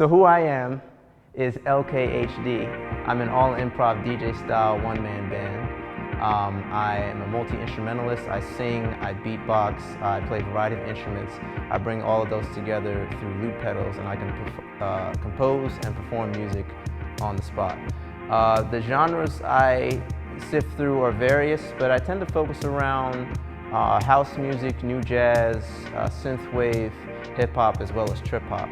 So who I am is LKHD. I'm an all-improv DJ style one-man band. I am a multi-instrumentalist. I sing, I beatbox, I play a variety of instruments. I bring all of those together through loop pedals, and I can compose and perform music on the spot. The genres I sift through are various, but I tend to focus around house music, new jazz, synthwave, hip-hop, as well as trip-hop.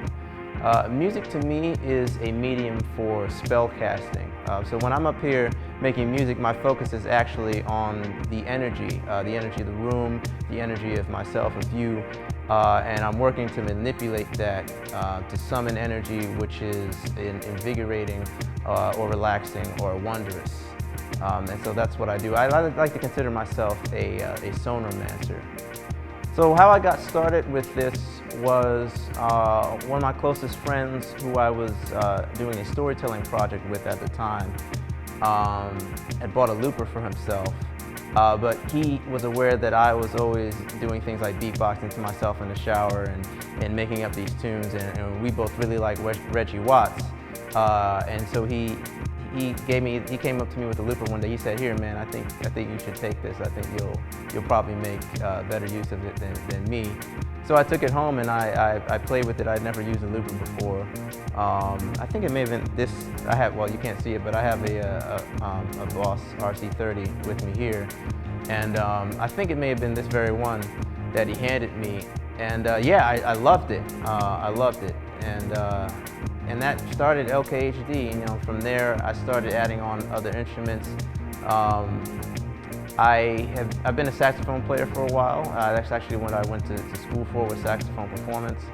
Music to me is a medium for spell casting. So when I'm up here making music, my focus is actually on the energy of the room, the energy of myself, of you, and I'm working to manipulate that to summon energy which is invigorating or relaxing or wondrous. And so that's what I do. I like to consider myself a sonomancer. So how I got started with this was one of my closest friends who I was doing a storytelling project with at the time had bought a looper for himself, but he was aware that I was always doing things like beatboxing to myself in the shower and making up these tunes, and we both really like Reggie Watts, and so he came up to me with a looper one day. He said, "Here, man, I think you should take this. I think you'll probably make better use of it than me." So I took it home and I played with it. I'd never used a looper before. I think it may have been this. Well, you can't see it, but I have a Boss RC30 with me here, and I think it may have been this very one that he handed me. And yeah, I loved it. I loved it, and that started LKHD. You know, from there I started adding on other instruments. I've been a saxophone player for a while. That's actually what I went to school for, was saxophone performance.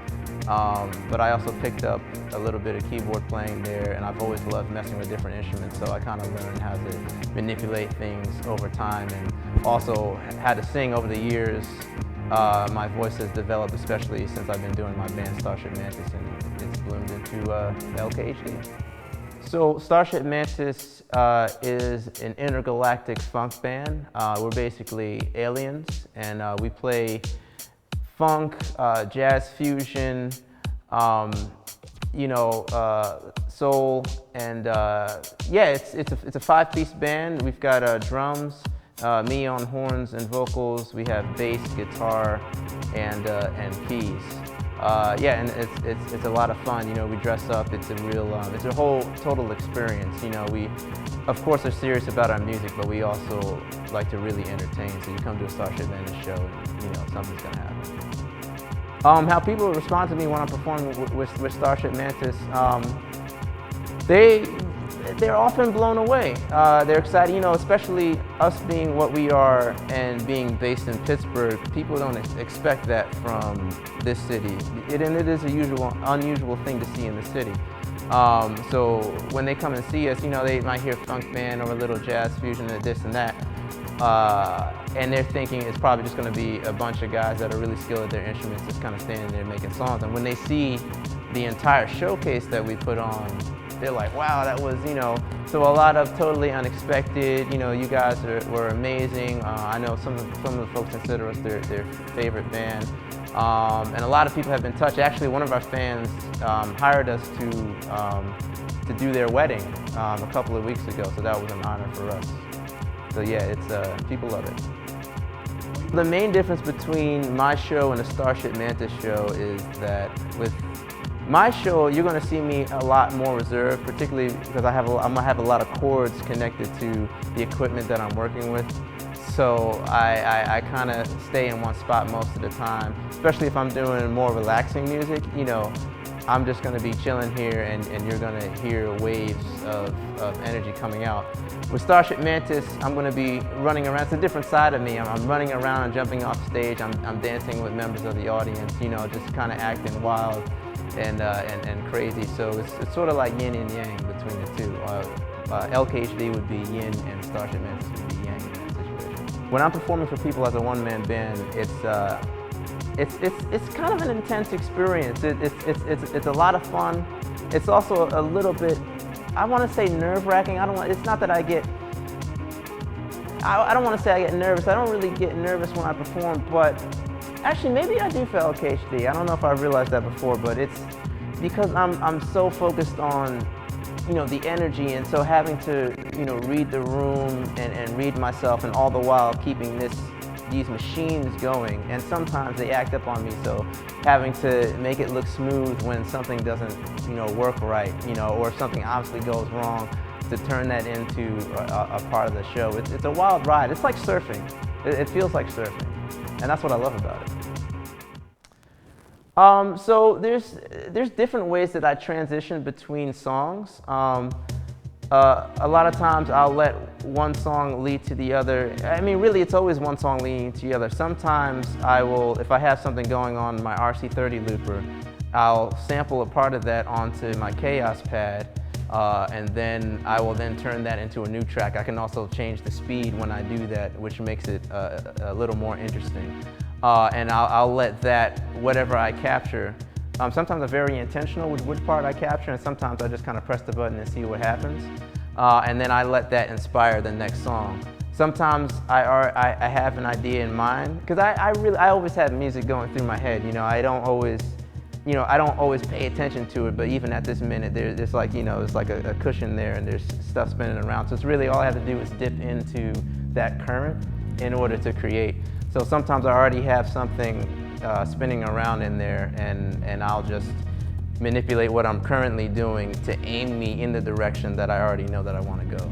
But I also picked up a little bit of keyboard playing there, and I've always loved messing with different instruments, so I kind of learned how to manipulate things over time, and also had to sing over the years. My voice has developed, especially since I've been doing my band Starship Match, and it's bloomed into LKHD. So Starship Match is an intergalactic funk band. We're basically aliens, and we play funk, jazz fusion, soul, and yeah, it's a five-piece band. We've got drums, me on horns and vocals. We have bass, guitar, and keys. Yeah, and it's a lot of fun. You know, we dress up. It's a real, it's a whole total experience. You know, we, of course, are serious about our music, but we also like to really entertain. So you come to a Starship Match show, and you know something's gonna happen. How people respond to me when I'm performing with Starship Match, they're often blown away. They're excited, you know, especially us being what we are and being based in Pittsburgh. People don't expect that from this city. It is a unusual thing to see in the city. So when they come and see us, you know, they might hear funk band or a little jazz fusion and this and that. And they're thinking it's probably just going to be a bunch of guys that are really skilled at their instruments just kind of standing there making songs. And when they see the entire showcase that we put on, they're like, wow, that was, you know, so a lot of totally unexpected, you know, you guys were amazing. I know some of the folks consider us their favorite band. And a lot of people have been touched. Actually, one of our fans hired us to do their wedding a couple of weeks ago, so that was an honor for us. So yeah, people love it. The main difference between my show and a Starship Match show is that with my show, you're going to see me a lot more reserved, particularly because I'm going to have a lot of chords connected to the equipment that I'm working with. So I kind of stay in one spot most of the time, especially if I'm doing more relaxing music. You know, I'm just going to be chilling here, and you're going to hear waves of energy coming out. With Starship Match, I'm going to be running around. It's a different side of me. I'm running around and jumping off stage. I'm dancing with members of the audience, you know, just kind of acting wild and crazy. So it's sort of like yin and yang between the two. LKHD would be yin, and Starship Match would be yang in that situation. When I'm performing for people as a one-man band, it's kind of an intense experience. It's a lot of fun. It's also a little bit, I want to say, nerve-wracking. It's not that I don't want to say I get nervous. I don't really get nervous when I perform, but actually maybe I do for LKHD. I don't know if I realized that before, but because I'm so focused on, you know, the energy, and so having to, you know, read the room and read myself, and all the while keeping these machines going, and sometimes they act up on me, so having to make it look smooth when something doesn't, you know, work right, you know, or something obviously goes wrong, to turn that into a part of the show. It's a wild ride. It's like surfing. It feels like surfing, and that's what I love about it. So there's different ways that I transition between songs. A lot of times I'll let one song lead to the other. I mean, really, it's always one song leading to the other. Sometimes I will, if I have something going on in my RC30 looper, I'll sample a part of that onto my Chaos pad, and then I will then turn that into a new track. I can also change the speed when I do that, which makes it a little more interesting. And I'll let that, whatever I capture, sometimes I'm very intentional with which part I capture, and sometimes I just kind of press the button and see what happens. And then I let that inspire the next song. Sometimes I have an idea in mind, because I always have music going through my head. You know, I don't always pay attention to it, but even at this minute, there's like, you know, it's like a cushion there, and there's stuff spinning around. So it's really all I have to do is dip into that current in order to create. So sometimes I already have something spinning around in there, and I'll just manipulate what I'm currently doing to aim me in the direction that I already know that I want to go.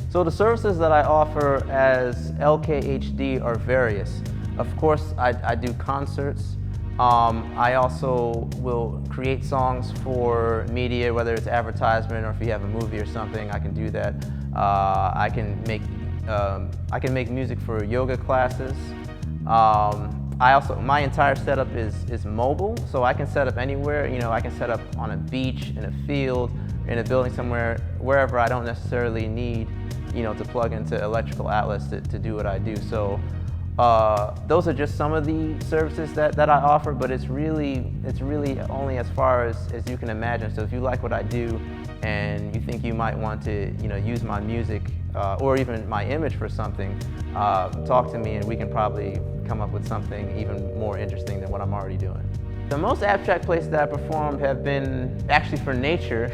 So the services that I offer as LKHD are various. Of course, I do concerts. I also will create songs for media, whether it's advertisement or if you have a movie or something, I can do that. I can make music for yoga classes. My entire setup is mobile, so I can set up anywhere. You know, I can set up on a beach, in a field, in a building somewhere, wherever I don't necessarily need, you know, to plug into electrical outlets to do what I do. So those are just some of the services that I offer, but it's really only as far as you can imagine. So if you like what I do and you think you might want to, you know, use my music or even my image for something, talk to me and we can probably come up with something even more interesting than what I'm already doing. The most abstract places that I performed have been actually for nature.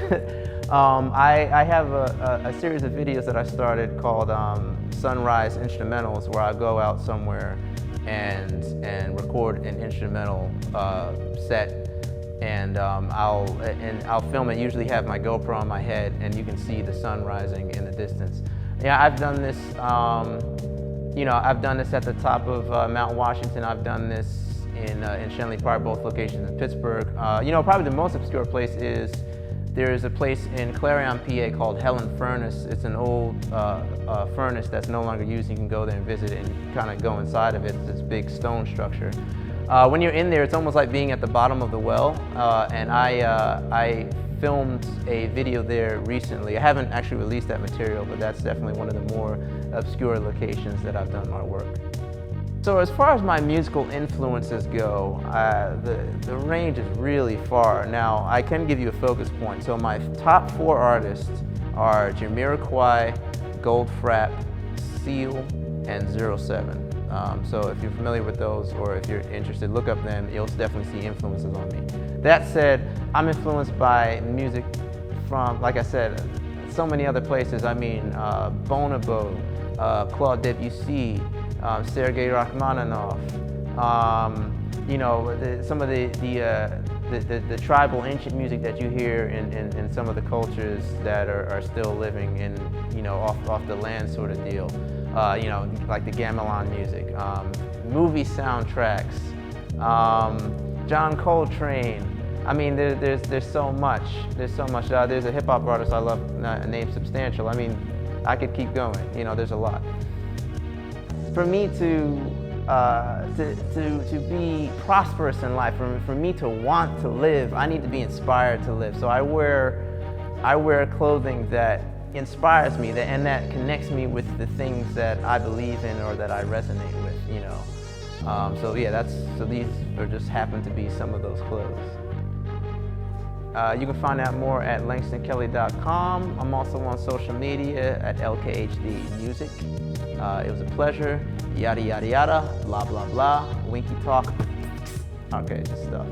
I have a series of videos that I started called Sunrise Instrumentals, where I go out somewhere and record an instrumental set, and I'll film it. Usually have my GoPro on my head, and you can see the sun rising in the distance. Yeah, I've done this. You know, I've done this at the top of Mount Washington. I've done this in Shenley Park, both locations in Pittsburgh. You know, probably the most obscure place is there's a place in Clarion, PA called Helen Furnace. It's an old furnace that's no longer used. You can go there and visit it and kind of go inside of it. It's this big stone structure. When you're in there, it's almost like being at the bottom of the well. And I filmed a video there recently. I haven't actually released that material, but that's definitely one of the more obscure locations that I've done my work. So as far as my musical influences go, the range is really far. Now, I can give you a focus point. So my top 4 artists are Jamiroquai, Goldfrapp, Seal, and 07. So if you're familiar with those, or if you're interested, look up them. You'll definitely see influences on me. That said, I'm influenced by music from, like I said, so many other places. I mean, Bonobo, Claude Debussy, Sergei Rachmaninoff, you know, some of the tribal ancient music that you hear in some of the cultures that are still living in, you know, off the land sort of deal. You know, like the gamelan music, movie soundtracks, John Coltrane. I mean, there's so much. There's so much. There's a hip hop artist I love named Substantial. I mean, I could keep going. You know, there's a lot. For me to be prosperous in life, for me to want to live, I need to be inspired to live. So I wear clothing that inspires me, and that connects me with the things that I believe in or that I resonate with, you know. So yeah, so these are just happen to be some of those clothes. You can find out more at langstonkelly.com. I'm also on social media at LKHD Music. It was a pleasure. Yada yada yada, blah blah blah, winky talk. Okay, just stuff.